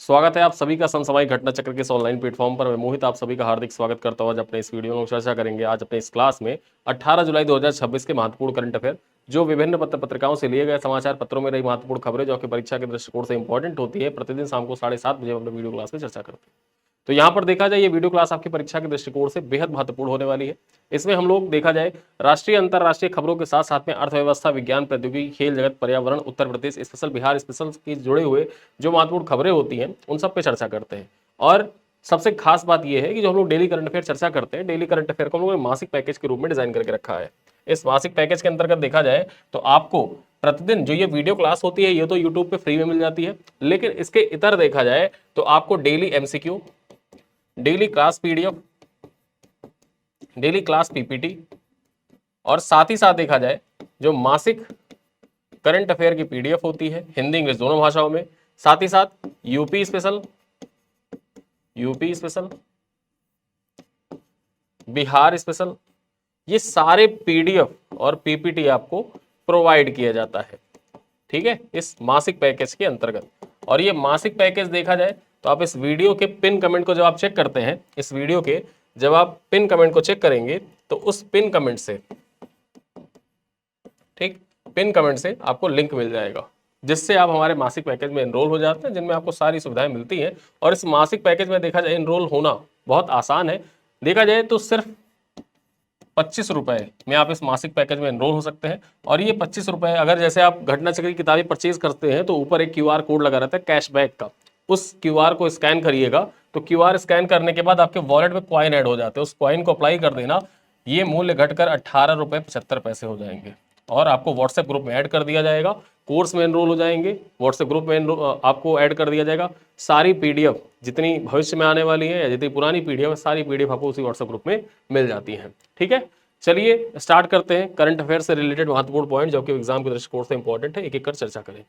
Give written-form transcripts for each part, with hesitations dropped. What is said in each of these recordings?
स्वागत है आप सभी का समसामयिक घटना चक्र के इस ऑनलाइन प्लेटफॉर्म पर। मैं मोहित आप सभी का हार्दिक स्वागत करता हूं। आज अपने इस वीडियो में चर्चा करेंगे आज अपने इस क्लास में 18 जुलाई 2026 के महत्वपूर्ण करंट अफेयर, जो विभिन्न पत्र पत्रिकाओं से लिए गए समाचार पत्रों में रही महत्वपूर्ण खबरें जो कि परीक्षा के दृष्टिकोण से इंपॉर्टेंट होती है। प्रतिदिन शाम को 7:30 बजे अपने वीडियो क्लास में चर्चा करते हैं। तो यहाँ पर देखा जाए ये वीडियो क्लास आपकी परीक्षा के दृष्टिकोण से बेहद महत्वपूर्ण होने वाली है। इसमें हम लोग देखा जाए राष्ट्रीय अंतर्राष्ट्रीय खबरों के साथ साथ में अर्थव्यवस्था, विज्ञान, प्रौद्योगिकी, खेल जगत, पर्यावरण, उत्तर प्रदेश स्पेशल, बिहार स्पेशल की जुड़े हुए जो महत्वपूर्ण खबरें होती हैं उन सब पे चर्चा करते हैं। और सबसे खास बात यह है कि जो हम लोग डेली करंट अफेयर चर्चा करते हैं, डेली करंट अफेयर को हम लोगों ने मासिक पैकेज के रूप में डिजाइन करके रखा है। इस मासिक पैकेज के अंतर्गत देखा जाए तो आपको प्रतिदिन जो ये वीडियो क्लास होती है ये तो यूट्यूब पे फ्री में मिल जाती है, लेकिन इसके इतर देखा जाए तो आपको daily MCQ, daily class PDF, daily class PPT और साथ ही साथ देखा जाए जो मासिक करंट अफेयर की पीडीएफ होती है हिंदी इंग्लिश दोनों भाषाओं में, साथ ही साथ यूपी स्पेशल, बिहार स्पेशल, ये सारे पीडीएफ और पीपीटी आपको प्रोवाइड किया जाता है। ठीक है, इस मासिक पैकेज के अंतर्गत। और ये मासिक पैकेज देखा जाए तो आप इस वीडियो के पिन कमेंट को जब आप चेक करते हैं, इस वीडियो के जब आप पिन कमेंट को चेक करेंगे तो उस पिन कमेंट से, ठीक, पिन कमेंट से आपको लिंक मिल जाएगा जिससे आप हमारे मासिक पैकेज में एनरोल हो जाते हैं, जिनमें आपको सारी सुविधाएं मिलती हैं। और इस मासिक पैकेज में देखा जाए एनरोल होना बहुत आसान है। देखा जाए तो सिर्फ 25 रुपए में आप इस मासिक पैकेज में एनरोल हो सकते हैं। और ये 25 रुपए अगर जैसे आप घटना चक्र की किताबें परचेज करते हैं तो ऊपर एक क्यूआर कोड लगा रहता है कैशबैक का, उस क्यूआर को स्कैन करिएगा तो क्यूआर स्कैन करने के बाद आपके वॉलेट में कॉइन ऐड हो जाते हैं, उस कॉइन को अप्लाई कर देना, ये मूल्य घटकर 18.75 रुपए हो जाएंगे और आपको व्हाट्सएप ग्रुप में ऐड कर दिया जाएगा। कोर्स में एनरोल हो जाएंगे, व्हाट्सएप ग्रुप में आपको ऐड कर दिया जाएगा। सारी पीडीएफ जितनी भविष्य में आने वाली है या जितनी पुरानी पीडीएफ है, सारी पीडीएफ आपको उसी व्हाट्सएप ग्रुप में मिल जाती हैं। ठीक है, चलिए स्टार्ट करते हैं करंट अफेयर से रिलेटेड महत्वपूर्ण पॉइंट जो कि एग्जाम के दृष्टिकोण से इंपॉर्टेंट है, एक एक कर चर्चा करें।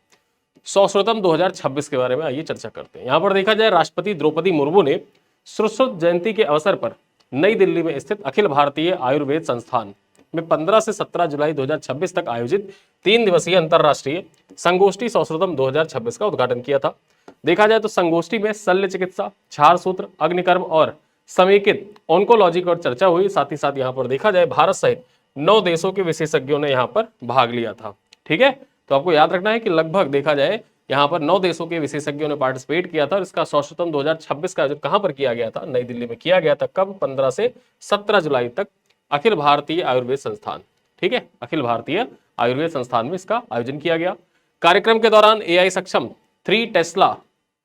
सौश्रुतम 2026 के बारे में आइए चर्चा करते हैं। यहां पर देखा जाए राष्ट्रपति द्रौपदी मुर्मू ने सुश्रुत जयंती के अवसर पर नई दिल्ली में स्थित अखिल भारतीय आयुर्वेद संस्थान में 15 से 17 जुलाई 2026 तक आयोजित 3 दिवसीय अंतरराष्ट्रीय संगोष्ठी सौश्रुतम 2026 का उद्घाटन किया था। देखा जाए तो संगोष्ठी में शल्य चिकित्सा, क्षार सूत्र, अग्निकर्म और समेकित ऑन्कोलॉजी पर चर्चा हुई। साथ ही साथ यहाँ पर देखा जाए भारत सहित 9 देशों के विशेषज्ञों ने यहाँ पर भाग लिया था। ठीक है, तो आपको याद रखना है कि लगभग देखा जाए यहाँ पर 9 देशों के विशेषज्ञों ने पार्टिसिपेट किया था। और इसका सौश्रुतम 2026 का आयोजन कहाँ पर किया गया था? नई दिल्ली में किया गया था। कब? 15 से 17 जुलाई तक अखिल भारतीय आयुर्वेद संस्थान, ठीक है, अखिल भारतीय आयुर्वेद संस्थान में इसका आयोजन किया गया। कार्यक्रम के दौरान एआई सक्षम 3 टेस्ला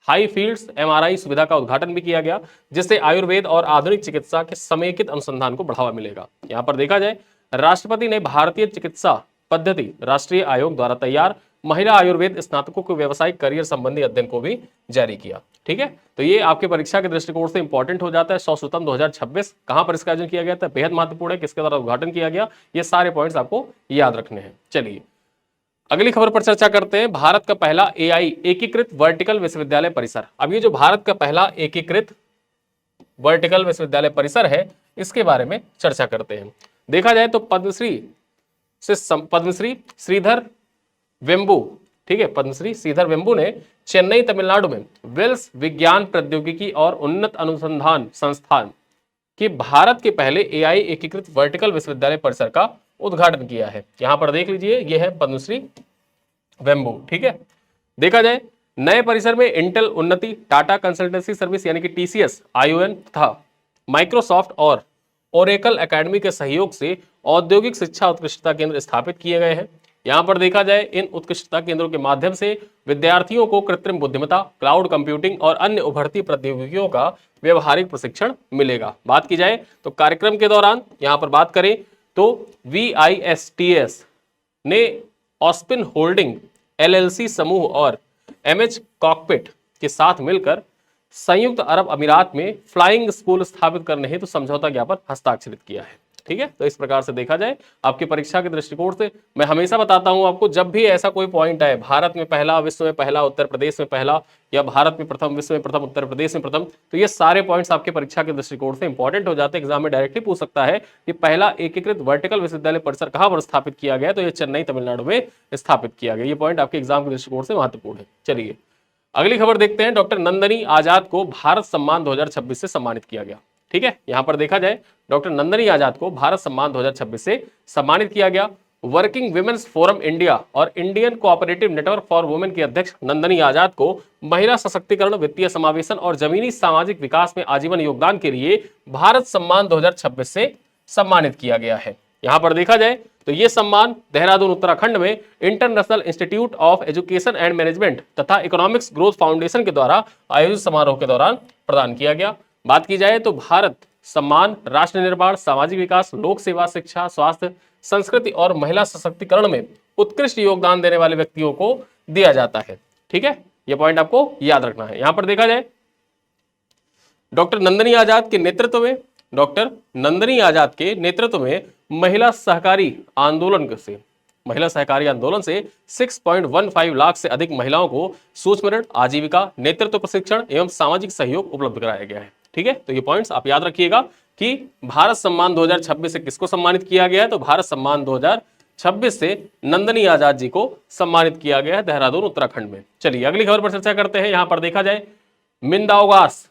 हाई फील्ड्स एमआरआई सुविधा का उद्घाटन भी किया गया, जिससे आयुर्वेद और आधुनिक चिकित्सा के समेकित अनुसंधान को बढ़ावा मिलेगा। यहां पर देखा जाए राष्ट्रपति ने भारतीय चिकित्सा पद्धति राष्ट्रीय आयोग द्वारा तैयार महिला आयुर्वेद स्नातकों के व्यावसायिक करियर संबंधी अध्ययन को भी जारी किया। ठीक है, तो ये आपके परीक्षा के दृष्टिकोण से इंपॉर्टेंट हो जाता है। सौश्रुतम 2026 कहां पर इसका आयोजन किया गया था, बेहद महत्वपूर्ण है, किसके द्वारा उद्घाटन किया गया, ये सारे पॉइंट्स आपको याद रखने हैं। चलिए अगली खबर पर चर्चा करते हैं। भारत का पहला एआई एकीकृत वर्टिकल विश्वविद्यालय परिसर। अब ये जो भारत का पहला एकीकृत वर्टिकल विश्वविद्यालय परिसर है, इसके बारे में चर्चा करते हैं। देखा जाए तो पद्मश्री श्रीधर वेम्बू, ठीक है, पद्मश्री श्रीधर वेम्बू ने चेन्नई तमिलनाडु में वेल्स विज्ञान प्रौद्योगिकी और उन्नत अनुसंधान संस्थान के भारत के पहले एआई एकीकृत वर्टिकल विश्वविद्यालय परिसर का उद्घाटन किया है। यहां पर देख लीजिए, यह है पद्मश्री वेम्बू। ठीक है, देखा जाए नए परिसर में इंटेल उन्नति, टाटा कंसल्टेंसी सर्विस यानी कि टीसीएस, आईओएन तथा माइक्रोसॉफ्ट और ओरेकल एकेडमी के सहयोग से औद्योगिक शिक्षा उत्कृष्टता केंद्र स्थापित किए गए हैं। यहां पर देखा जाए इन उत्कृष्टता केंद्रों के माध्यम से विद्यार्थियों को कृत्रिम बुद्धिमत्ता, क्लाउड कंप्यूटिंग और अन्य उभरती प्रौद्योगिकियों का व्यवहारिक प्रशिक्षण मिलेगा। बात की जाए तो कार्यक्रम के दौरान यहां पर बात करें तो VISTS ने ऑस्पिन होल्डिंग LLC समूह और MH कॉकपिट के साथ मिलकर संयुक्त अरब अमीरात में फ्लाइंग स्कूल स्थापित करने हेतु समझौता ज्ञापन हस्ताक्षरित किया है। ठीक है, तो इस प्रकार से देखा जाए आपकी परीक्षा के दृष्टिकोण से मैं हमेशा बताता हूं आपको, जब भी ऐसा कोई पॉइंट आए, भारत में पहला, विश्व में पहला, उत्तर प्रदेश में पहला, या भारत में प्रथम, विश्व में प्रथम, उत्तर प्रदेश में प्रथम, तो ये सारे पॉइंट्स आपके परीक्षा के दृष्टिकोण से इंपॉर्टेंट हो जाते हैं। एग्जाम में डायरेक्टली पूछ सकता है कि पहला एकीकृत वर्टिकल विश्वविद्यालय परिसर कहां पर स्थापित किया गया, तो ये चेन्नई तमिलनाडु में स्थापित किया गया। ये पॉइंट आपके एग्जाम के दृष्टिकोण से महत्वपूर्ण है। चलिए अगली खबर देखते हैं, डॉक्टर नंदनी आजाद को भारत सम्मान 2026 से सम्मानित किया गया। ठीक है, यहां पर देखा जाए डॉक्टर नंदनी आजाद को भारत सम्मान 2026 से सम्मानित किया गया। वर्किंग विमेन्स फोरम इंडिया और Indian cooperative network for women के अध्यक्ष नंदनी आजाद को महिला सशक्तिकरण, वित्तीय समावेशन और जमीनी सामाजिक विकास में आजीवन योगदान के लिए भारत सम्मान 2026 से सम्मानित किया गया है। यहां पर देखा जाए तो यह सम्मान देहरादून उत्तराखंड में international institute of education and management तथा इकोनॉमिक्स ग्रोथ फाउंडेशन के द्वारा आयोजित समारोह के दौरान प्रदान किया गया। बात की जाए तो भारत सम्मान राष्ट्र निर्माण, सामाजिक विकास, लोक सेवा, शिक्षा, स्वास्थ्य, संस्कृति और महिला सशक्तिकरण में उत्कृष्ट योगदान देने वाले व्यक्तियों को दिया जाता है। ठीक है, यह पॉइंट आपको याद रखना है। यहां पर देखा जाए डॉक्टर नंदनी आजाद के नेतृत्व में महिला सहकारी आंदोलन से 6.15 लाख से अधिक महिलाओं को सूक्ष्म ऋण, आजीविका, नेतृत्व प्रशिक्षण एवं सामाजिक सहयोग उपलब्ध कराया गया है। ठीक है, तो ये पॉइंट्स आप याद रखिएगा कि भारत सम्मान 2026 से किसको सम्मानित किया गया है, तो भारत सम्मान 2026 से नंदनी आजाद जी को सम्मानित किया गया है देहरादून उत्तराखंड में। चलिए अगली खबर पर चर्चा करते हैं। यहां पर देखा जाए मिंदाओगास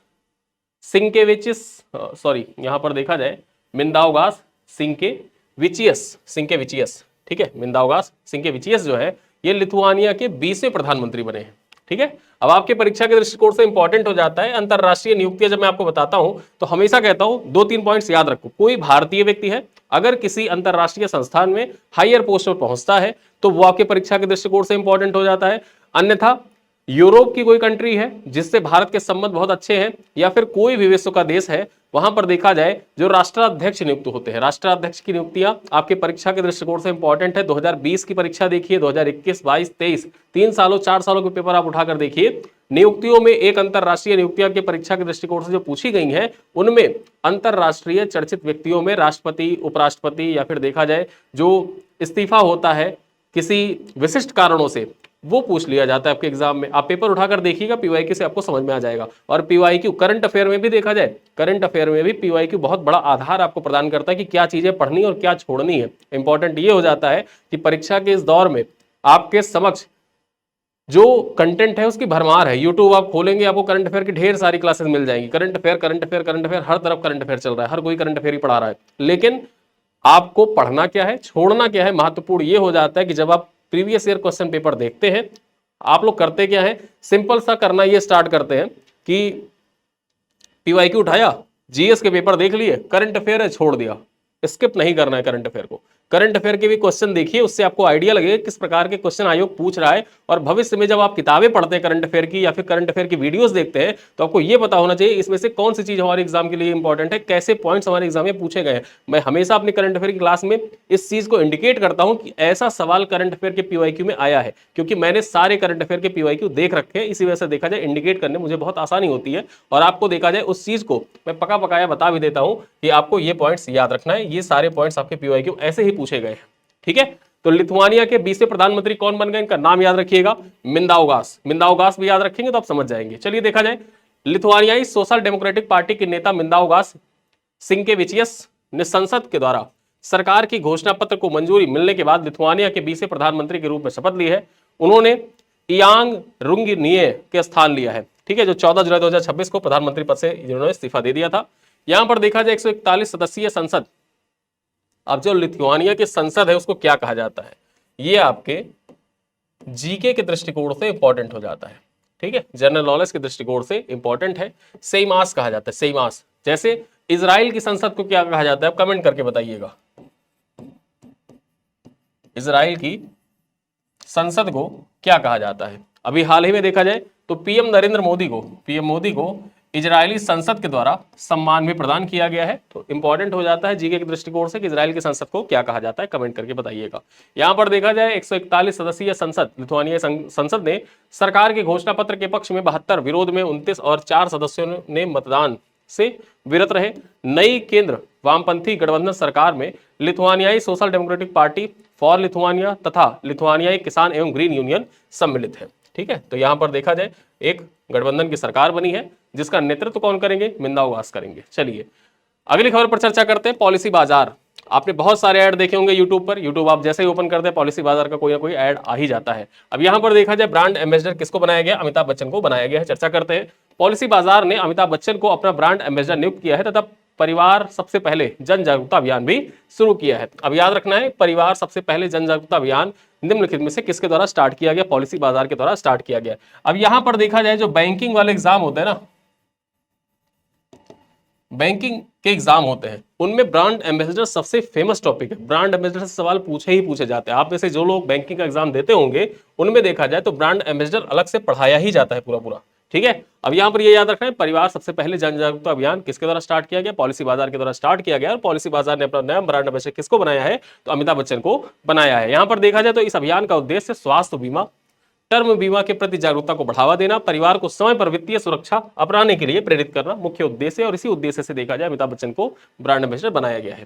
सिंकेविचियस, ठीक है, मिंदाओगास सिंकेविचियस जो है ये लिथुआनिया के 20वें प्रधानमंत्री बने हैं। ठीक है, अब आपके परीक्षा के दृष्टिकोण से इंपॉर्टेंट हो जाता है अंतरराष्ट्रीय नियुक्तियां। जब मैं आपको बताता हूं तो हमेशा कहता हूं 2-3 पॉइंट्स याद रखो। कोई भारतीय व्यक्ति है अगर किसी अंतरराष्ट्रीय संस्थान में हायर पोस्ट पर पहुंचता है तो वो आपके परीक्षा के दृष्टिकोण से इंपॉर्टेंट हो जाता है। अन्यथा यूरोप की कोई कंट्री है जिससे भारत के संबंध बहुत अच्छे हैं, या फिर कोई भी विश्व का देश है, वहां पर देखा जाए जो राष्ट्राध्यक्ष नियुक्त होते हैं, राष्ट्राध्यक्ष की नियुक्तियां आपके परीक्षा के दृष्टिकोण से इंपॉर्टेंट है। 2020 की परीक्षा देखिए, 2021, 22, 23, 3 सालों 4 सालों के पेपर आप उठाकर देखिए। नियुक्तियों में एक अंतरराष्ट्रीय नियुक्तियां के परीक्षा के दृष्टिकोण से जो पूछी गई हैं उनमें अंतरराष्ट्रीय चर्चित व्यक्तियों में राष्ट्रपति, उपराष्ट्रपति, या फिर देखा जाए जो इस्तीफा होता है किसी विशिष्ट कारणों से, वो पूछ लिया जाता है आपके एग्जाम में। आप पेपर उठाकर देखिएगा, पीवाईक्यू से आपको समझ में आ जाएगा। और पीवाईक्यू करंट अफेयर में भी देखा जाए, करंट अफेयर में भी पीवाईक्यू बहुत बड़ा आधार आपको प्रदान करता है कि क्या चीजें पढ़नी और क्या छोड़नी है। इंपॉर्टेंट ये हो जाता है कि परीक्षा के इस दौर में आपके समक्ष जो कंटेंट है उसकी भरमार है। यूट्यूब आप खोलेंगे आपको करंट अफेयर की ढेर सारी क्लासेस मिल जाएंगी। करंट अफेयर, हर तरफ करंट अफेयर चल रहा है, हर कोई करंट अफेयर ही पढ़ा रहा है। लेकिन आपको पढ़ना क्या है, छोड़ना क्या है, महत्वपूर्ण ये हो जाता है कि जब आप प्रीवियस ईयर क्वेश्चन पेपर देखते हैं, आप लोग करते क्या है, सिंपल सा करना ये स्टार्ट करते हैं कि पीवाईक्यू उठाया, जीएस के पेपर देख लिए, करंट अफेयर है छोड़ दिया। स्किप नहीं करना है करंट अफेयर को। करंट अफेयर के भी क्वेश्चन देखिए, उससे आपको आइडिया लगेगा किस प्रकार के क्वेश्चन आयोग पूछ रहा है। और भविष्य में जब आप किताबें पढ़ते हैं करंट अफेयर की या फिर करंट अफेयर की वीडियोस देखते हैं तो आपको ये पता होना चाहिए इसमें से कौन सी चीज हमारे एग्जाम के लिए इंपॉर्टेंट है, कैसे पॉइंट्स हमारे एग्जाम में पूछे गए हैं। मैं हमेशा अपनी करंट अफेयर की क्लास में इस चीज को इंडिकेट करता हूं कि ऐसा सवाल करंट अफेयर के पीवाईक्यू में आया है, क्योंकि मैंने सारे करंट अफेयर के पीवाईक्यू देख रखे हैं। इसी वजह से देखा जाए इंडिकेट करने मुझे बहुत आसानी होती है, और आपको देखा जाए उस चीज को मैं पका पकाया बता भी देता हूं कि आपको ये पॉइंट्स याद रखना है। ये सारे पॉइंट्स आपके पीवाईक्यू ऐसे ही पूछे गए हैं। ठीक है, तो लिथुआनिया के 20वें प्रधानमंत्री कौन बन गए, इनका नाम याद रखिएगा, मिंदाओगास भी याद रखेंगे तो आप समझ जाएंगे। चलिए देखा जाए, लिथुआनियाई सोशल डेमोक्रेटिक पार्टी के नेता मिंदाओगास सिंकेविचियस ने संसद के द्वारा सरकार की घोषणा पत्र को मंजूरी मिलने के बाद लिथुआनिया के 20वें प्रधानमंत्री के रूप में शपथ ली है। उन्होंने इयांग रुंगिनिये के स्थान लिया है। ठीक है, जो 14 जुलाई 2026 को प्रधानमंत्री पद से जिन्होंने इस्तीफा दे दिया था। यहां पर देखा जाए 141 सदस्यीय संसद, अब जो लिथुआनिया की संसद है उसको क्या कहा जाता है, ये आपके जीके के दृष्टिकोण से इंपॉर्टेंट हो जाता है। ठीक है, जनरल नॉलेज के दृष्टिकोण से इंपॉर्टेंट है। सेइमास कहा जाता है, सेइमास। जैसे इजराइल की संसद को क्या कहा जाता है, आप कमेंट करके बताइएगा। इजराइल की संसद को क्या कहा जाता है। अभी हाल ही में देखा जाए तो पीएम मोदी को इजरायली संसद के द्वारा सम्मान भी प्रदान किया गया है। तो इंपॉर्टेंट हो जाता है जीके के दृष्टिकोण से कि इजराइल की संसद को क्या कहा जाता है, कमेंट करके बताइएगा। यहां पर देखा जाए 141 सदस्यीय संसद, लिथुआनिया संसद ने सरकार के घोषणा पत्र के पक्ष में 72, विरोध में 29 और 4 सदस्यों ने मतदान से विरत रहे। नई केंद्र वामपंथी गठबंधन सरकार में लिथुआनियाई social democratic party for Lithuania तथा लिथुआनियाई किसान एवं ग्रीन यूनियन सम्मिलित है। ठीक है, तो यहां पर देखा जाए एक गठबंधन की सरकार बनी है जिसका नेतृत्व कौन करेंगे, मिंदाओगास करेंगे। चलिए अगली खबर पर चर्चा करते हैं, पॉलिसी बाजार। आपने बहुत सारे ऐड देखे होंगे यूट्यूब पर। यूट्यूब आप जैसे ही ओपन करते हैं पॉलिसी बाजार का कोई ना कोई ऐड आ ही जाता है। अब यहां पर देखा जाए ब्रांड एम्बेसडर किसको बनाया गया, अमिताभ बच्चन को बनाया गया है। चर्चा करते हैं। पॉलिसी बाजार ने अमिताभ बच्चन को अपना ब्रांड एम्बेसडर नियुक्त किया है तथा परिवार सबसे पहले जन जागरूकता अभियान भी शुरू किया है। अब याद रखना है, परिवार सबसे पहले जन जागरूकता अभियान निम्नलिखित में से किसके द्वारा स्टार्ट किया गया, पॉलिसी बाजार के द्वारा स्टार्ट किया गया। अब यहां पर देखा जाए जो बैंकिंग वाले एग्जाम होते हैं ना, बैंकिंग के एग्जाम होते हैं, उनमें ब्रांड एम्बेसडर सबसे फेमस टॉपिक है। ब्रांड एम्बेसडर से सवाल पूछे ही पूछे जाते हैं। आप में से जो लोग बैंकिंग का एग्जाम देते होंगे उनमें देखा जाए तो ब्रांड एम्बेसडर अलग से पढ़ाया ही जाता है पूरा पूरा। ठीक है, अब यहां पर ये याद रखना है, परिवार सबसे पहले जन जागरूकता अभियान किसके द्वारा स्टार्ट किया गया, पॉलिसी बाजार के द्वारा स्टार्ट किया गया। और पॉलिसी बाजार ने अपना नया ब्रांड एम्बेसडर किसको बनाया है, तो अमिताभ बच्चन को बनाया है। यहां पर देखा जाए तो इस अभियान का उद्देश्य स्वास्थ्य बीमा, टर्म बीमा के प्रति जागरूकता को बढ़ावा देना, परिवार को समय पर वित्तीय सुरक्षा अपनाने के लिए प्रेरित करना मुख्य उद्देश्य है। और इसी उद्देश्य से देखा जाए अमिताभ बच्चन को ब्रांड एम्बेसडर बनाया गया है।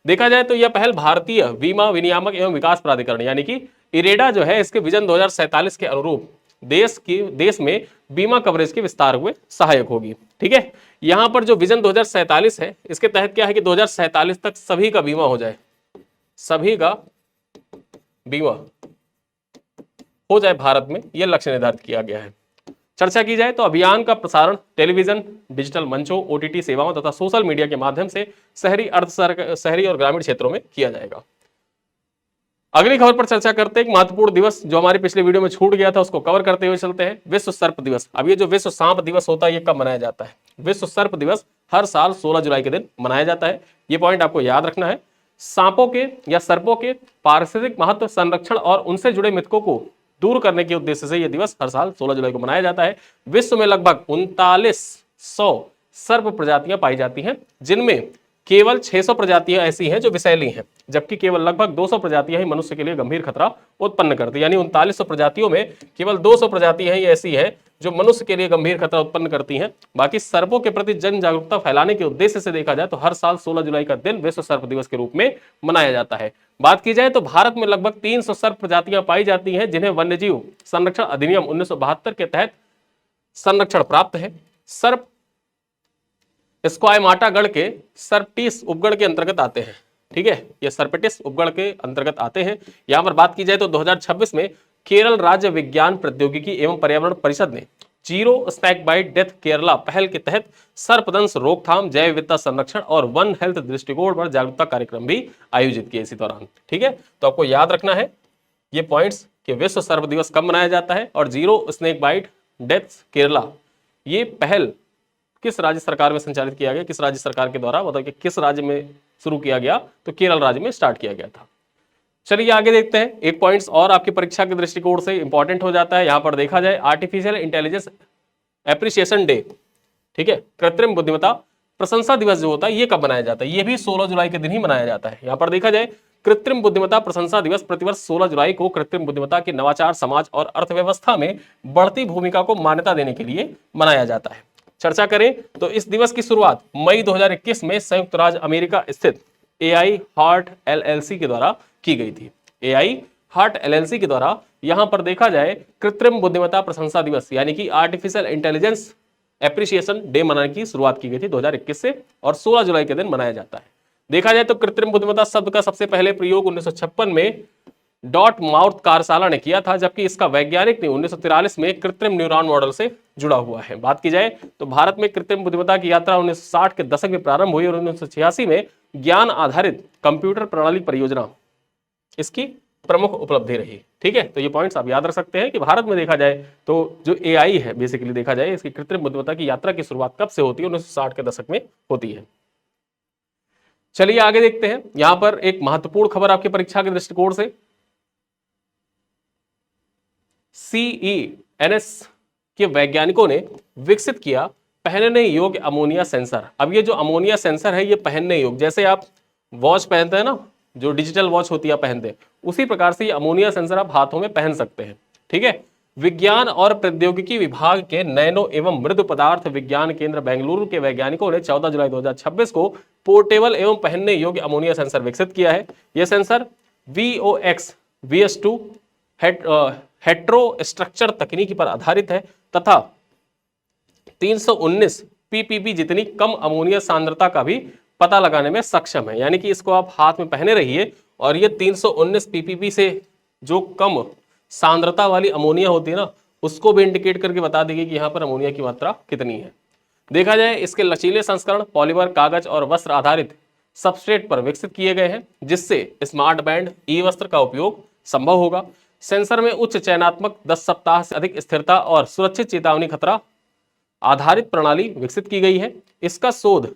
देखा जाए तो यह पहल भारतीय बीमा विनियामक एवं विकास प्राधिकरण यानी कि इरेडा जो है, इसके विजन 2047 के अनुरूप देश में बीमा कवरेज के विस्तार हुए सहायक होगी। ठीक है, यहां पर जो विजन 2047 है, इसके तहत क्या है कि 2047 तक सभी का बीमा हो जाए, सभी का बीमा हो जाए भारत में, यह लक्ष्य निर्धारित किया गया है। चर्चा की जाए तो अभियान का प्रसारण टेलीविजन, डिजिटल मंचों, ओटीटी सेवाओं तथा सोशल मीडिया के माध्यम से शहरी और ग्रामीण क्षेत्रों में किया जाएगा। अगली खबर पर चर्चा करते हैं। एक महत्वपूर्ण दिवस जो हमारे पिछले वीडियो में छूट गया था उसको कवर करते हुए चलते हैं। विश्व सर्प दिवस। अब ये जो विश्व सांप दिवस होता है ये कब मनाया जाता है, विश्व सर्प दिवस हर साल 16 जुलाई के दिन मनाया जाता है। ये पॉइंट आपको याद रखना है। सांपों के या सर्पों के पारिस्थितिक महत्व, संरक्षण और उनसे जुड़े मिथकों को दूर करने के उद्देश्य से यह दिवस हर साल 16 जुलाई को मनाया जाता है। विश्व में लगभग 3900 सर्प प्रजातियां पाई जाती हैं, जिनमें केवल 600 प्रजातियां ऐसी हैं जो विषैली हैं, जबकि केवल लगभग 200 प्रजातियां ही मनुष्य के लिए गंभीर खतरा उत्पन्न करती है। यानी 3900 प्रजातियों में केवल 200 प्रजातियां ही ऐसी हैं जो मनुष्य के लिए गंभीर खतरा उत्पन्न करती हैं। बाकी सर्पों के प्रति जन जागरूकता फैलाने के उद्देश्य से देखा जाए तो हर साल 16 जुलाई का दिन विश्व सर्प दिवस के रूप में मनाया जाता है। बात की जाए तो भारत में लगभग 300 सर्प प्रजातियां पाई जाती हैं, जिन्हें वन्यजीव संरक्षण अधिनियम 1972 के तहत संरक्षण प्राप्त है। सर्प स्क्वायमाटा गण के सर्पटिस उपगण के अंतर्गत आते हैं। ठीक है, ये सर्पटिस उपगण के अंतर्गत आते हैं। यहां पर बात की जाए तो 2026 में केरल राज्य विज्ञान प्रौद्योगिकी एवं पर्यावरण परिषद ने zero snake bite death Kerala पहल के तहत सर्पदंश रोकथाम, जैव विविधता संरक्षण और वन हेल्थ दृष्टिकोण पर जागरूकता कार्यक्रम भी आयोजित किए इसी दौरान। ठीक है, तो आपको याद रखना है ये पॉइंट्स कि विश्व सर्प दिवस कब मनाया जाता है और zero snake bite death Kerala ये पहल किस राज्य सरकार में संचालित किया गया, किस राज्य सरकार के द्वारा, मतलब कि किस राज्य में शुरू किया गया, तो केरल राज्य में स्टार्ट किया गया था। चलिए आगे देखते हैं। एक पॉइंट्स और आपकी परीक्षा के दृष्टिकोण से इंपॉर्टेंट हो जाता है। यहां पर देखा जाए आर्टिफिशियल इंटेलिजेंस एप्रिसिएशन डे, ठीक है, कृत्रिम बुद्धिमत्ता प्रशंसा दिवस जो होता है ये कब मनाया जाता है, ये भी 16 जुलाई के दिन ही मनाया जाता है। यहां पर देखा जाए कृत्रिम बुद्धिमत्ता प्रशंसा दिवस प्रतिवर्ष 16 जुलाई को कृत्रिम बुद्धिमत्ता के नवाचार, समाज और अर्थव्यवस्था में बढ़ती भूमिका को मान्यता देने के लिए मनाया जाता है। चर्चा करें तो इस दिवस की शुरुआत मई 2021 में संयुक्त राज्य अमेरिका स्थित AI हार्ट LLC के द्वारा की गई थी। AI हार्ट LLC के द्वारा यहां पर देखा जाए कृत्रिम बुद्धिमत्ता प्रशंसा दिवस यानी कि आर्टिफिशियल इंटेलिजेंस एप्रिसिएशन डे मनाने की शुरुआत की गई थी 2021 से और 16 जुलाई के दिन मनाया जाता है। देखा जाए तो कृत्रिम बुद्धिमत्ता शब्द का सबसे पहले प्रयोग 1956 में डॉट माउथ कार्यशाला ने किया था, जबकि इसका वैज्ञानिक ने 1943 में कृत्रिम न्यूरॉन मॉडल से जुड़ा हुआ है। बात की जाए तो भारत में कृत्रिम बुद्धिमत्ता की यात्रा 1960 के दशक में प्रारंभ हुई और 1986 में ज्ञान आधारित कंप्यूटर प्रणाली परियोजना इसकी प्रमुख उपलब्धि रही। ठीक है, तो ये पॉइंट्स आप याद रख सकते हैं कि भारत में देखा जाए तो जो AI है बेसिकली देखा जाए इसकी कृत्रिम बुद्धिमत्ता की यात्रा की शुरुआत कब से होती है, 1960 के दशक में होती है। चलिए आगे देखते हैं। यहां पर एक महत्वपूर्ण खबर आपकी परीक्षा के दृष्टिकोण से, CENS के वैज्ञानिकों ने विकसित किया पहनने योग्य अमोनिया सेंसर। अब ये जो अमोनिया सेंसर है ये पहनने योग्य, जैसे आप वॉच पहनते हैं ना, जो डिजिटल वॉच होती है पहनते हैं, उसी प्रकार से ये अमोनिया सेंसर आप हाथों में पहन सकते हैं। ठीक है, विज्ञान और प्रौद्योगिकी विभाग के नैनो एवं मृदु पदार्थ विज्ञान केंद्र बेंगलुरु के वैज्ञानिकों ने 14 जुलाई 2026 को पोर्टेबल एवं पहनने योग्य अमोनिया सेंसर विकसित किया है। यह sensor VOX VS2 hetero structure तकनीकी पर आधारित है तथा 319 ppb जितनी कम अमोनिया सांद्रता का भी पता लगाने में सक्षम है। यानी कि इसको आप हाथ में पहने रहिए और ये 319 ppb से जो कम सांद्रता वाली अमोनिया होती है ना, उसको भी इंडिकेट करके बता देगी कि यहाँ पर अमोनिया की मात्रा कितनी है। देखा जाए इसके लचीले संस्करण पॉलीमर, कागज और वस्त्र आधारित सबस्ट्रेट पर विकसित किए गए हैं, जिससे स्मार्ट बैंड ई वस्त्र का उपयोग संभव होगा। सेंसर में उच्च चयनात्मक 10 सप्ताह से अधिक स्थिरता और सुरक्षित चेतावनी खतरा आधारित प्रणाली विकसित की गई है। इसका शोध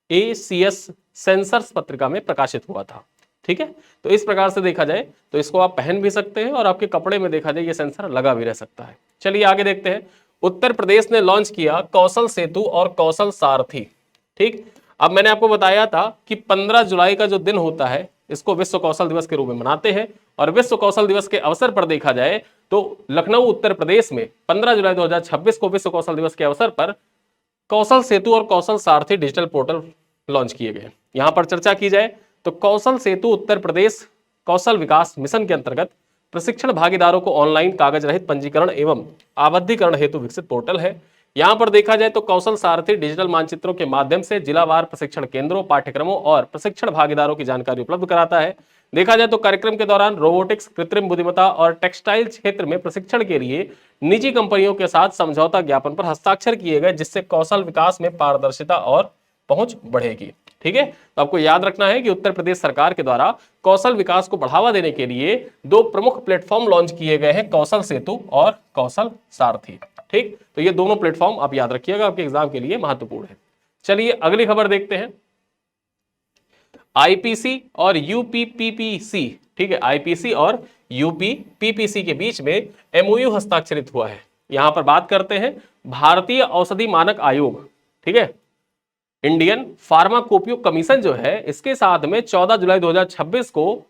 ACS सेंसर्स पत्रिका में प्रकाशित हुआ था। ठीक है, तो इस प्रकार से देखा जाए तो इसको आप पहन भी सकते हैं और आपके कपड़े में देखा जाए ये सेंसर लगा भी रह सकता है। चलिए आगे देखते हैं। उत्तर प्रदेश ने लॉन्च किया कौशल सेतु और कौशल सारथी। ठीक, अब मैंने आपको बताया था कि 15 जुलाई का जो दिन होता है इसको विश्व कौशल दिवस के रूप में मनाते हैं, और विश्व कौशल दिवस के अवसर पर देखा जाए तो लखनऊ उत्तर प्रदेश में 15 जुलाई 2026 को विश्व कौशल दिवस के अवसर पर कौशल सेतु और कौशल सारथी डिजिटल पोर्टल लॉन्च किए गए। यहां पर चर्चा की जाए तो कौशल सेतु उत्तर प्रदेश कौशल विकास मिशन के अंतर्गत प्रशिक्षण भागीदारों को ऑनलाइन कागज रहित पंजीकरण एवं आबद्धीकरण हेतु विकसित पोर्टल है। यहां पर देखा जाए तो कौशल सारथी डिजिटल मानचित्रों के माध्यम से जिलावार प्रशिक्षण केंद्रों, पाठ्यक्रमों और प्रशिक्षण भागीदारों की जानकारी उपलब्ध कराता है। देखा जाए तो कार्यक्रम के दौरान रोबोटिक्स, कृत्रिम बुद्धिमत्ता और टेक्सटाइल क्षेत्र में प्रशिक्षण के लिए निजी कंपनियों के साथ समझौता ज्ञापन पर हस्ताक्षर किए गए, जिससे कौशल विकास में पारदर्शिता और पहुंच बढ़ेगी। ठीक है, तो आपको याद रखना है कि उत्तर प्रदेश सरकार के द्वारा कौशल विकास को बढ़ावा देने के लिए 2 प्रमुख प्लेटफॉर्म लॉन्च किए गए हैं, कौशल सेतु और कौशल सारथी। ठीक, तो ये दोनों प्लेटफॉर्म आप याद रखिएगा, आपके एग्जाम के लिए महत्वपूर्ण है। चलिए अगली खबर देखते हैं। आईपीसी और यूपीपीपीसी, ठीक है, आईपीसी और यूपीपीपीसी के बीच में एमओयू हस्ताक्षरित हुआ है। यहां पर बात करते हैं भारतीय औषधि मानक आयोग, ठीक है, इंडियन फार्माकोपियो कमीशन जो है, इसके साथ में 14 जुलाई 2026 को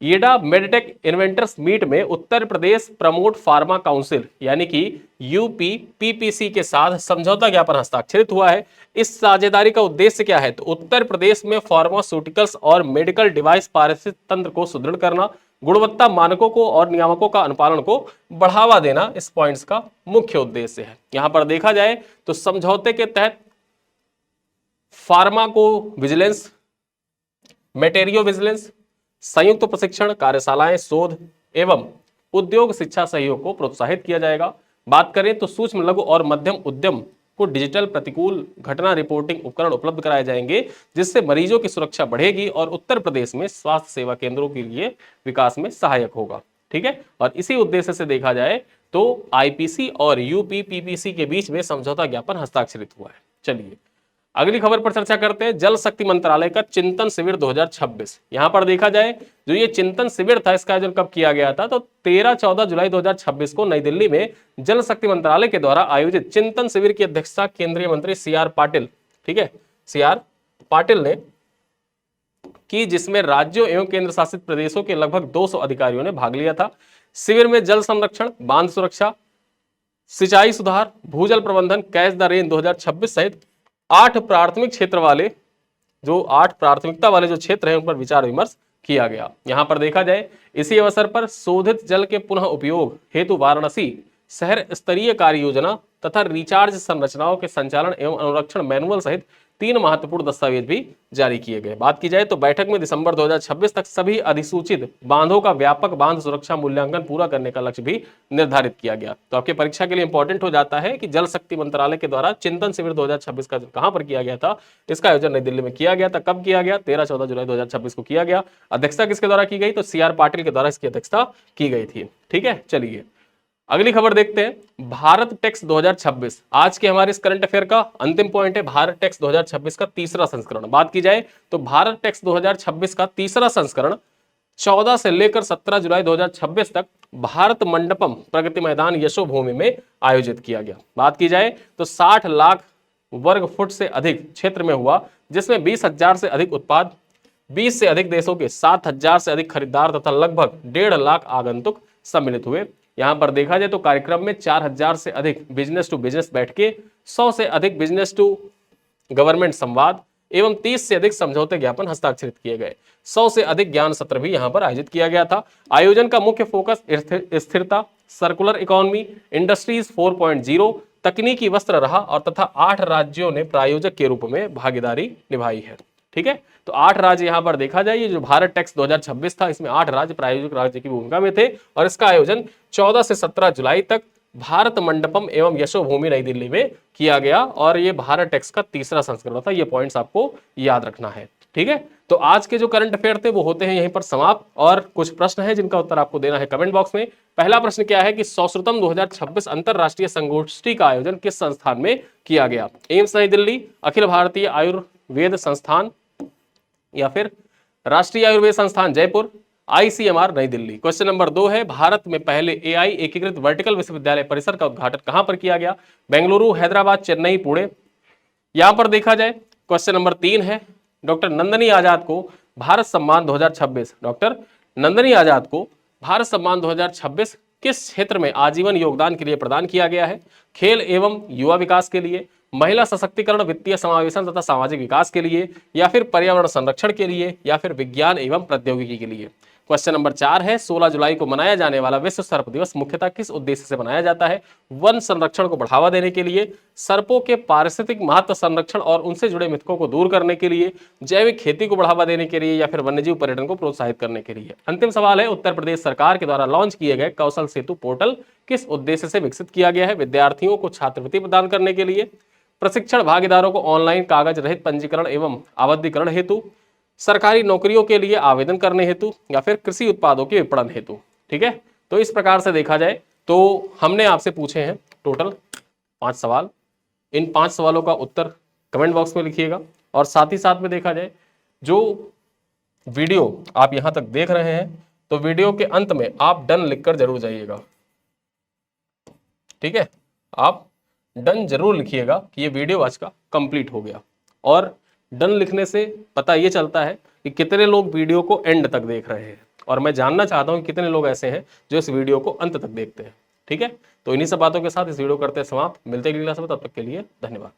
येडा मेडटेक इन्वेंटर्स मीट में Uttar Pradesh promote pharma council यानी कि यूपीपीपीसी के साथ समझौता ज्ञापन हस्ताक्षरित हुआ है। इस साझेदारी का उद्देश्य क्या है, तो उत्तर प्रदेश में फार्मास्यूटिकल्स और मेडिकल डिवाइस पारिस्थितिक तंत्र को सुदृढ़ करना, गुणवत्ता मानकों को और नियामकों का अनुपालन को बढ़ावा देना इस पॉइंट्स का मुख्य उद्देश्य है। यहां पर देखा जाए तो समझौते के तहत फार्माको विजिलेंस, मेटेरियो विजिलेंस, संयुक्त प्रशिक्षण कार्यशालाएं, शोध एवं उद्योग शिक्षा सहयोग को प्रोत्साहित किया जाएगा। बात करें तो सूक्ष्म, लघु और मध्यम उद्यम को डिजिटल प्रतिकूल घटना रिपोर्टिंग उपकरण उपलब्ध कराए जाएंगे, जिससे मरीजों की सुरक्षा बढ़ेगी और उत्तर प्रदेश में स्वास्थ्य सेवा केंद्रों के लिए विकास में सहायक होगा। ठीक है, और इसी उद्देश्य से देखा जाए तो आईपीसी और यूपीपीपीसी के बीच में समझौता ज्ञापन हस्ताक्षरित हुआ है। चलिए अगली खबर पर चर्चा करते हैं। जल शक्ति मंत्रालय का चिंतन शिविर 2026। यहां पर देखा जाए जो ये चिंतन शिविर था, इसका आयोजन कब किया गया था, तो 13-14 जुलाई 2026 को नई दिल्ली में जल शक्ति मंत्रालय के द्वारा आयोजित चिंतन शिविर की अध्यक्षता केंद्रीय मंत्री CR पाटिल, ठीक है, CR पाटिल ने की, जिसमें राज्यों एवं केंद्र शासित प्रदेशों के लगभग 200 अधिकारियों ने भाग लिया था। शिविर में जल संरक्षण, बांध सुरक्षा, सिंचाई सुधार, भूजल प्रबंधन, कैच द रेन 2026 सहित 8 प्राथमिक क्षेत्र वाले, जो 8 प्राथमिकता वाले जो क्षेत्र हैं उन पर विचार विमर्श किया गया। यहां पर देखा जाए इसी अवसर पर शोधित जल के पुनः उपयोग हेतु वाराणसी शहर स्तरीय कार्य योजना तथा रिचार्ज संरचनाओं के संचालन एवं अनुरक्षण मैनुअल सहित 3 महत्वपूर्ण दस्तावेज भी जारी किए गए। बात की जाए तो बैठक में दिसंबर 2026 तक सभी अधिसूचित बांधों का व्यापक बांध सुरक्षा मूल्यांकन पूरा करने का लक्ष्य भी निर्धारित किया गया। तो आपके परीक्षा के लिए इंपॉर्टेंट हो जाता है कि जल शक्ति मंत्रालय के द्वारा चिंतन शिविर 2026 का कहां पर किया गया था, इसका आयोजन नई दिल्ली में किया गया था। कब किया गया, 13-14 जुलाई 2026 को किया गया। अध्यक्षता किसके द्वारा की गई, तो CR पाटिल के द्वारा इसकी अध्यक्षता की गई थी। ठीक है, चलिए अगली खबर देखते हैं। भारत टेक्स 2026 आज के हमारे इस करंट अफेयर का अंतिम पॉइंट है। भारत टेक्स 2026 का तीसरा संस्करण। बात की जाए तो भारत टेक्स 2026 का तीसरा संस्करण 14 से लेकर 17 जुलाई 2026 तक भारत मंडपम प्रगति मैदान यशोभूमि में आयोजित किया गया। बात की जाए तो 60 लाख वर्ग फुट से अधिक क्षेत्र में हुआ, जिसमें 20,000 से अधिक उत्पाद, 20 से अधिक देशों के 7,000 से अधिक खरीदार तथा लगभग 1.5 लाख आगंतुक सम्मिलित हुए। यहां पर देखा जाए तो कार्यक्रम में 4,000 से अधिक बिजनेस टू बिजनेस बैठकें, 100 से अधिक बिजनेस टू गवर्नमेंट संवाद एवं 30 से अधिक समझौते ज्ञापन हस्ताक्षरित किए गए। 100 से अधिक ज्ञान सत्र भी यहां पर आयोजित किया गया था। आयोजन का मुख्य फोकस स्थिरता, सर्कुलर इकोनॉमी, इंडस्ट्रीज 4.0, तकनीकी वस्त्र रहा और तथा 8 राज्यों ने प्रायोजक के रूप में भागीदारी निभाई है। ठीक है, तो 8 राज्य यहां पर देखा जाए, ये जो भारत टैक्स 2026 था इसमें 8 राज्य प्रायोजक राज्य की भूमिका में थे और इसका आयोजन 14 से 17 जुलाई तक भारत मंडपम एवं यशोभूमि नई दिल्ली में किया गया और ये भारत टैक्स का तीसरा संस्करण था। ये पॉइंट्स आपको याद रखना है। ठीक है, तो आज के जो करंट अफेयर थे वो होते हैं यहीं पर समाप्त और कुछ प्रश्न है जिनका उत्तर आपको देना है कमेंट बॉक्स में। पहला प्रश्न क्या है कि सौश्रुतम 2026 अंतरराष्ट्रीय संगोष्ठी का आयोजन किस संस्थान में किया गया? एम्स नई दिल्ली, अखिल भारतीय आयुर्वेद संस्थान या फिर राष्ट्रीय आयुर्वेद संस्थान जयपुर, ICMR नई दिल्ली। क्वेश्चन नंबर 2 है भारत में पहले AI एकीकृत वर्टिकल विश्वविद्यालय परिसर का उद्घाटन कहां पर किया गया? बेंगलुरु, हैदराबाद, चेन्नई, पुणे। यहां पर देखा जाए क्वेश्चन नंबर 3 है डॉक्टर नंदनी आजाद को भारत सम्मान 2026, डॉक्टर नंदनी आजाद को भारत सम्मान 2026 किस क्षेत्र में आजीवन योगदान के लिए प्रदान किया गया है? खेल एवं युवा विकास के लिए, महिला सशक्तिकरण, वित्तीय समावेशन तथा सामाजिक विकास के लिए या फिर पर्यावरण संरक्षण के लिए या फिर विज्ञान एवं प्रौद्योगिकी के लिए। क्वेश्चन नंबर 4 है 16 जुलाई को मनाया जाने वाला विश्व सर्प दिवस मुख्यतः किस उद्देश्य से मनाया जाता है? वन संरक्षण को बढ़ावा देने के लिए, सर्पों के पारिस्थितिक महत्व संरक्षण और उनसे जुड़े मिथकों को दूर करने के लिए, जैविक खेती को बढ़ावा देने के लिए या फिर वन्यजीव पर्यटन को प्रोत्साहित करने के लिए। अंतिम सवाल है उत्तर प्रदेश सरकार के द्वारा लॉन्च किए गए कौशल सेतु पोर्टल किस उद्देश्य से विकसित किया गया है? विद्यार्थियों को छात्रवृत्ति प्रदान करने के लिए, प्रशिक्षण भागीदारों को ऑनलाइन कागज रहित पंजीकरण एवं आवधिकरण हेतु, सरकारी नौकरियों के लिए आवेदन करने हेतु या फिर कृषि उत्पादों के विपणन हेतु। ठीक है, तो इस प्रकार से देखा जाए तो हमने आपसे पूछे हैं टोटल 5 सवाल। इन 5 सवालों का उत्तर कमेंट बॉक्स में लिखिएगा और साथ ही साथ में देखा जाए जो वीडियो आप यहां तक देख रहे हैं तो वीडियो के अंत में आप डन लिखकर जरूर जाइएगा। ठीक है, आप डन जरूर लिखिएगा कि ये वीडियो आज का कंप्लीट हो गया और डन लिखने से पता ये चलता है कि कितने लोग वीडियो को एंड तक देख रहे हैं और मैं जानना चाहता हूं कि कितने लोग ऐसे हैं जो इस वीडियो को अंत तक देखते हैं। ठीक है, तो इन्हीं सब बातों के साथ इस वीडियो करते हैं समाप्त। मिलते हैं अगली क्लास में, तब तक के लिए धन्यवाद।